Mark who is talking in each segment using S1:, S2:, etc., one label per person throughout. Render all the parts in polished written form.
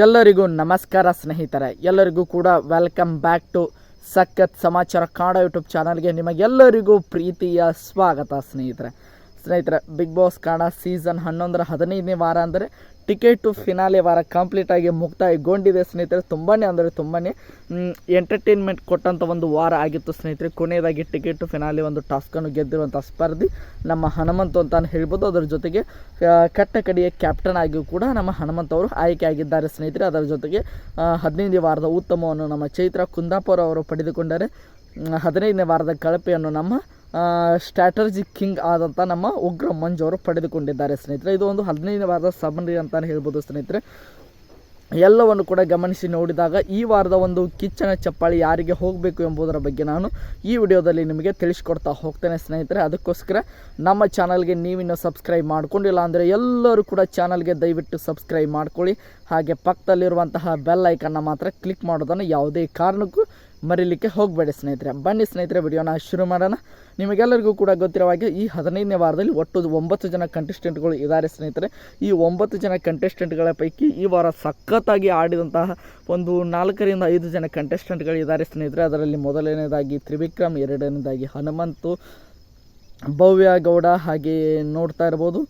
S1: ಎಲ್ಲರಿಗೂ ನಮಸ್ಕಾರ ಸ್ನೇಹಿತರೆ, ಎಲ್ಲರಿಗೂ ಕೂಡ ವೆಲ್ಕಮ್ ಬ್ಯಾಕ್ ಟು ಸಖತ್ ಸಮಾಚಾರ ಕನ್ನಡ ಯೂಟ್ಯೂಬ್ ಚಾನಲ್ಗೆ ನಿಮಗೆಲ್ಲರಿಗೂ ಪ್ರೀತಿಯ ಸ್ವಾಗತ ಸ್ನೇಹಿತರೆ ಬಿಗ್ ಬಾಸ್ ಕನ್ನಡ ಸೀಸನ್ 11ರ 15ನೇ ವಾರ ಅಂದರೆ ಟಿಕೆಟ್ ಟು ಫಿನಾಲೆ ವಾರ ಕಂಪ್ಲೀಟ್ ಆಗಿ ಮುಕ್ತಾಯಗೊಂಡಿದೆ ಸ್ನೇಹಿತರೆ. ತುಂಬಾ ಎಂಟರ್ಟೈನ್ಮೆಂಟ್ ಕೊಟ್ಟಂಥ ಒಂದು ವಾರ ಆಗಿತ್ತು ಸ್ನೇಹಿತರೆ. ಕೊನೆಯದಾಗಿ ಟಿಕೆಟ್ ಟು ಫಿನಾಲೆ ಒಂದು ಟಾಸ್ಕನ್ನು ಗೆದ್ದಿರುವಂಥ ಸ್ಪರ್ಧಿ ನಮ್ಮ ಹನುಮಂತು ಅಂತ ಹೇಳ್ಬೋದು. ಅದರ ಜೊತೆಗೆ ಕಟ್ಟಕಡೆಯ ಕ್ಯಾಪ್ಟನ್ ಆಗಿಯೂ ಕೂಡ ನಮ್ಮ ಹನುಮಂತ್ ಅವರು ಆಯ್ಕೆ ಆಗಿದ್ದಾರೆ ಸ್ನೇಹಿತರೆ. ಅದರ ಜೊತೆಗೆ 15ನೇ ವಾರದ ಉತ್ತಮವನ್ನು ನಮ್ಮ ಚೈತ್ರ ಕುಂದಾಪುರ ಅವರು ಪಡೆದುಕೊಂಡರೆ 15ನೇ ವಾರದ ಕಳಪೆಯನ್ನು ನಮ್ಮ ಸ್ಟ್ರಾಟಜಿ ಕಿಂಗ್ ಆದಂಥ ನಮ್ಮ ಉಗ್ರ ಮಂಜು ಅವರು ಪಡೆದುಕೊಂಡಿದ್ದಾರೆ ಸ್ನೇಹಿತರೆ. ಇದು ಒಂದು 15ನೇ ವಾರದ ಸಮರಿ ಅಂತಲೇ ಹೇಳ್ಬೋದು ಸ್ನೇಹಿತರೆ. ಎಲ್ಲವನ್ನು ಕೂಡ ಗಮನಿಸಿ ನೋಡಿದಾಗ ಈ ವಾರದ ಒಂದು ಕಿಚ್ಚನ ಚಪ್ಪಾಳಿ ಯಾರಿಗೆ ಹೋಗಬೇಕು ಎಂಬುದರ ಬಗ್ಗೆ ನಾನು ಈ ವಿಡಿಯೋದಲ್ಲಿ ನಿಮಗೆ ತಿಳಿಸ್ಕೊಡ್ತಾ ಹೋಗ್ತೇನೆ ಸ್ನೇಹಿತರೆ. ಅದಕ್ಕೋಸ್ಕರ ನಮ್ಮ ಚಾನಲ್ಗೆ ನೀವಿನ್ನೂ ಸಬ್ಸ್ಕ್ರೈಬ್ ಮಾಡ್ಕೊಂಡಿಲ್ಲ ಅಂದರೆ ಎಲ್ಲರೂ ಕೂಡ ಚಾನಲ್ಗೆ ದಯವಿಟ್ಟು ಸಬ್ಸ್ಕ್ರೈಬ್ ಮಾಡ್ಕೊಳ್ಳಿ. ಹಾಗೆ ಪಕ್ಕದಲ್ಲಿರುವಂತಹ ಬೆಲ್ ಐಕನ್ನ ಮಾತ್ರ ಕ್ಲಿಕ್ ಮಾಡೋದನ್ನು ಯಾವುದೇ ಕಾರಣಕ್ಕೂ ಮರೀಲಿಕ್ಕೆ ಹೋಗಬೇಡಿ ಸ್ನೇಹಿತರೆ. ಬನ್ನಿ ಸ್ನೇಹಿತರೆ, ವಿಡಿಯೋನ ಶುರು ಮಾಡೋಣ. ನಿಮಗೆಲ್ಲರಿಗೂ ಕೂಡ ಗೊತ್ತಿರೋ ಹಾಗೆ ಈ 15ನೇ ವಾರದಲ್ಲಿ ಒಟ್ಟು 9 ಜನ ಕಂಟೆಸ್ಟೆಂಟ್ಗಳು ಇದ್ದಾರೆ ಸ್ನೇಹಿತರೆ. ಈ 9 ಜನ ಕಂಟೆಸ್ಟೆಂಟ್ಗಳ ಪೈಕಿ ಈ ವಾರ ಸಖತ್ತಾಗಿ ಆಡಿದಂತಹ ಒಂದು 4 ರಿಂದ 5 ಜನ ಕಂಟೆಸ್ಟೆಂಟ್ಗಳು ಇದ್ದಾರೆ ಸ್ನೇಹಿತರೆ. ಅದರಲ್ಲಿ ಮೊದಲನೇದಾಗಿ ತ್ರಿವಿಕ್ರಮ್, ಎರಡನೇದಾಗಿ ಹನುಮಂತು, ಭವ್ಯ ಗೌಡ, ಹಾಗೆ ನೋಡ್ತಾ ಇರ್ಬೋದು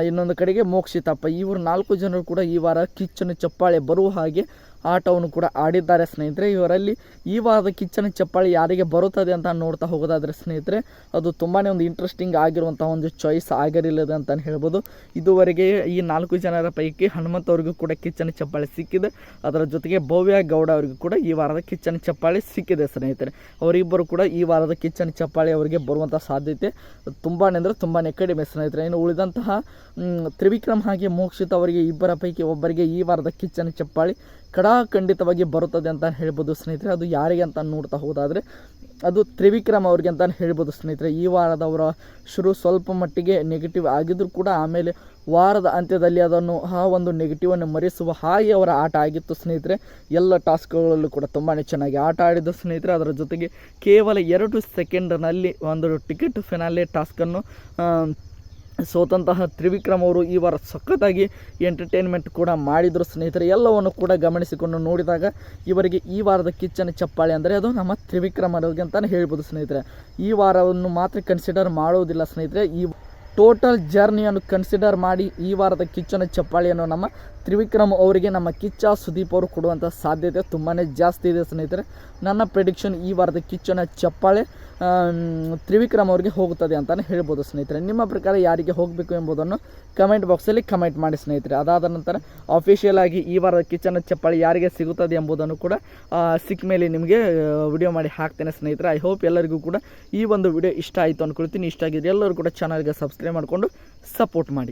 S1: ಇನ್ನೊಂದು ಕಡೆಗೆ ಮೋಕ್ಷಿತಪ್ಪ. ಇವರು 4 ಜನರು ಕೂಡ ಈ ವಾರ ಕಿಚ್ಚನ ಚಪ್ಪಾಳೆ ಬರುವ ಹಾಗೆ ಆಟವನ್ನು ಕೂಡ ಆಡಿದ್ದಾರೆ ಸ್ನೇಹಿತರೆ. ಇವರಲ್ಲಿ ಈ ವಾರದ ಕಿಚ್ಚನ ಚಪ್ಪಾಳೆ ಯಾರಿಗೆ ಬರುತ್ತದೆ ಅಂತ ನೋಡ್ತಾ ಹೋಗೋದಾದರೆ ಸ್ನೇಹಿತರೆ, ಅದು ತುಂಬಾ ಒಂದು ಇಂಟ್ರೆಸ್ಟಿಂಗ್ ಆಗಿರುವಂಥ ಒಂದು ಚಾಯ್ಸ್ ಆಗಿರಲಿದೆ ಅಂತಲೇ ಹೇಳ್ಬೋದು. ಇದುವರೆಗೆ ಈ 4 ಜನರ ಪೈಕಿ ಹನುಮಂತ್ ಅವ್ರಿಗೂ ಕೂಡ ಕಿಚ್ಚನ ಚಪ್ಪಾಳೆ ಸಿಕ್ಕಿದೆ. ಅದರ ಜೊತೆಗೆ ಭವ್ಯ ಗೌಡ ಅವರಿಗೂ ಕೂಡ ಈ ವಾರದ ಕಿಚ್ಚನ ಚಪ್ಪಾಳೆ ಸಿಕ್ಕಿದೆ ಸ್ನೇಹಿತರೆ. ಅವರಿಬ್ಬರು ಕೂಡ ಈ ವಾರದ ಕಿಚ್ಚನ ಚಪ್ಪಾಳೆ ಅವರಿಗೆ ಬರುವಂಥ ಸಾಧ್ಯತೆ ತುಂಬಾ ಅಂದರೆ ತುಂಬಾ ಕಡಿಮೆ ಸ್ನೇಹಿತರೆ. ಇನ್ನು ಉಳಿದಂತಹ ತ್ರಿವಿಕ್ರಮ್ ಹಾಗೆ ಮೋಕ್ಷಿತ್ ಅವರಿಗೆ ಇಬ್ಬರ ಪೈಕಿ ಒಬ್ಬರಿಗೆ ಈ ವಾರದ ಕಿಚ್ಚನ ಚಪ್ಪಾಳೆ ಖಂಡಿತವಾಗಿ ಬರುತ್ತದೆ ಅಂತ ಹೇಳ್ಬೋದು ಸ್ನೇಹಿತರೆ. ಅದು ಯಾರಿಗೆ ಅಂತ ನೋಡ್ತಾ ಹೋದಾದರೆ ಅದು ತ್ರಿವಿಕ್ರಮ್ ಅವ್ರಿಗೆ ಅಂತ ಹೇಳ್ಬೋದು ಸ್ನೇಹಿತರೆ. ಈ ವಾರದವರ ಶುರು ಸ್ವಲ್ಪ ಮಟ್ಟಿಗೆ ನೆಗೆಟಿವ್ ಆಗಿದ್ದರೂ ಕೂಡ ಆಮೇಲೆ ವಾರದ ಅಂತ್ಯದಲ್ಲಿ ಅದನ್ನು ಆ ಒಂದು ನೆಗೆಟಿವನ್ನು ಮರೆಸುವ ಹಾಗೆ ಅವರ ಆಟ ಆಗಿತ್ತು ಸ್ನೇಹಿತರೆ. ಎಲ್ಲ ಟಾಸ್ಕ್ಗಳಲ್ಲೂ ಕೂಡ ತುಂಬಾ ಚೆನ್ನಾಗಿ ಆಟ ಆಡಿದ್ದು ಸ್ನೇಹಿತರೆ. ಅದರ ಜೊತೆಗೆ ಕೇವಲ 2 ಸೆಕೆಂಡ್ನಲ್ಲಿ ಒಂದು ಟಿಕೆಟ್ ಫಿನಾಲೆ ಟಾಸ್ಕನ್ನು ಸೋತಂತಹ ತ್ರಿವಿಕ್ರಮ್ ಅವರು ಈ ವಾರ ಸಖತ್ತಾಗಿ ಎಂಟರ್ಟೈನ್ಮೆಂಟ್ ಕೂಡ ಮಾಡಿದರು ಸ್ನೇಹಿತರೆ. ಎಲ್ಲವನ್ನು ಕೂಡ ಗಮನಿಸಿಕೊಂಡು ನೋಡಿದಾಗ ಇವರಿಗೆ ಈ ವಾರದ ಕಿಚ್ಚನ ಚಪ್ಪಾಳೆ ಅಂದರೆ ಅದು ನಮ್ಮ ತ್ರಿವಿಕ್ರಮ್ ಅವರಿಗೆ ಅಂತಲೇ ಹೇಳ್ಬೋದು ಸ್ನೇಹಿತರೆ. ಈ ವಾರವನ್ನು ಮಾತ್ರ ಕನ್ಸಿಡರ್ ಮಾಡೋದಿಲ್ಲ ಸ್ನೇಹಿತರೆ. ಈ ಟೋಟಲ್ ಜರ್ನಿಯನ್ನು ಕನ್ಸಿಡರ್ ಮಾಡಿ ಈ ವಾರದ ಕಿಚ್ಚನ ಚಪ್ಪಾಳೆಯನ್ನು ನಮ್ಮ ತ್ರಿವಿಕ್ರಮ್ ಅವರಿಗೆ ನಮ್ಮ ಕಿಚ್ಚ ಸುದೀಪ್ ಅವರು ಕೊಡುವಂಥ ಸಾಧ್ಯತೆ ತುಂಬಾ ಜಾಸ್ತಿ ಇದೆ ಸ್ನೇಹಿತರೆ. ನನ್ನ ಪ್ರೆಡಿಕ್ಷನ್ ಈ ವಾರದ ಕಿಚ್ಚನ ಚಪ್ಪಾಳೆ ತ್ರಿವಿಕ್ರಮ್ ಅವರಿಗೆ ಹೋಗುತ್ತದೆ ಅಂತಲೇ ಹೇಳ್ಬೋದು ಸ್ನೇಹಿತರೆ. ನಿಮ್ಮ ಪ್ರಕಾರ ಯಾರಿಗೆ ಹೋಗಬೇಕು ಎಂಬುದನ್ನು ಕಮೆಂಟ್ ಬಾಕ್ಸಲ್ಲಿ ಕಮೆಂಟ್ ಮಾಡಿ ಸ್ನೇಹಿತರೆ. ಅದಾದ ನಂತರ ಅಫಿಷಿಯಲ್ ಆಗಿ ಈ ವಾರದ ಕಿಚ್ಚನ ಚಪ್ಪಾಳೆ ಯಾರಿಗೆ ಸಿಗುತ್ತದೆ ಎಂಬುದನ್ನು ಕೂಡ ಸಿಕ್ಕ ಮೇಲೆ ನಿಮಗೆ ವಿಡಿಯೋ ಮಾಡಿ ಹಾಕ್ತೇನೆ ಸ್ನೇಹಿತರೆ. ಐ ಹೋಪ್ ಎಲ್ಲರಿಗೂ ಕೂಡ ಈ ಒಂದು ವಿಡಿಯೋ ಇಷ್ಟ ಆಯಿತು ಅಂದ್ಕೊಳ್ತೀನಿ. ಇಷ್ಟ ಆಗಿದ್ರೆ ಎಲ್ಲರೂ ಕೂಡ ಚಾನಲ್ಗೆ ಸಬ್ಸ್ಕ್ರೈಬ್ ಮಾಡಿಕೊಂಡು ಸಪೋರ್ಟ್ ಮಾಡಿ.